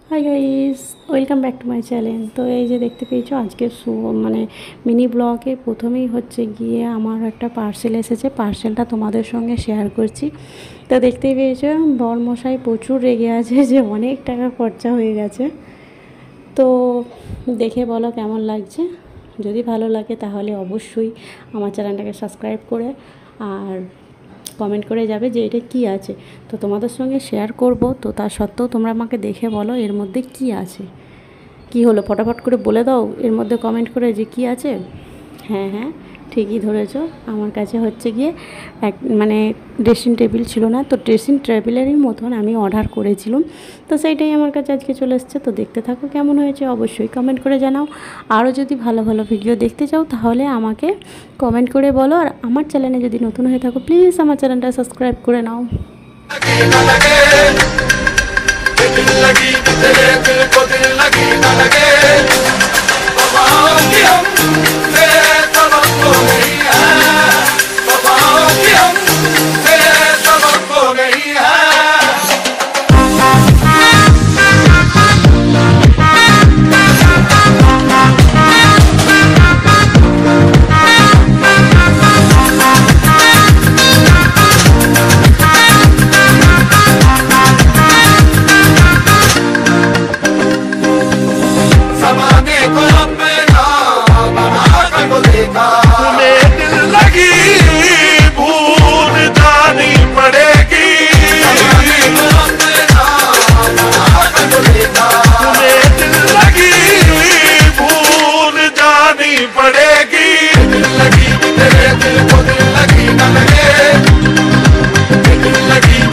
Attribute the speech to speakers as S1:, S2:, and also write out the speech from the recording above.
S1: Hi guys, welcome back to my channel. তো এই যে দেখতে পেয়েছো আজকে মানে মিনি ব্লগে প্রথমেই হচ্ছে গিয়ে আমার একটা পার্সেল এসেছে। পার্সেলটা তোমাদের সঙ্গে শেয়ার করছি। তো দেখতেই পেয়েছো বরমশাই প্রচুর রেগে আছে যে অনেক টাকা খরচা হয়ে গেছে। তো দেখে বলো কেমন লাগছে। যদি ভালো লাগে তাহলে অবশ্যই আমার চ্যানেলটাকে সাবস্ক্রাইব করে আর কমেন্ট করে যাবে যে এটা কী আছে। তো তোমাদের সঙ্গে শেয়ার করব, তো তা সত্ত্বেও তোমরা আমাকে দেখে বলো এর মধ্যে কী আছে। কি হলো ফটাফট করে বলে দাও এর মধ্যে কমেন্ট করে যে কী আছে। হ্যাঁ হ্যাঁ, ঠিকই ধরেছো। আমার কাছে হচ্ছে গিয়ে মানে ড্রেসিং টেবিল ছিল না, তো ড্রেসিং টেবিলেরই মতন আমি অর্ডার করেছিলাম। তো সেইটাই আমার কাছে আজকে চলে এসছে। তো দেখতে থাকো কেমন হয়েছে, অবশ্যই কমেন্ট করে জানাও। আরও যদি ভালো ভালো ভিডিও দেখতে চাও তাহলে আমাকে কমেন্ট করে বলো। আর আমার চ্যানেলে যদি নতুন হয়ে থাকো প্লিজ আমার চ্যানেলটা সাবস্ক্রাইব করে নাও।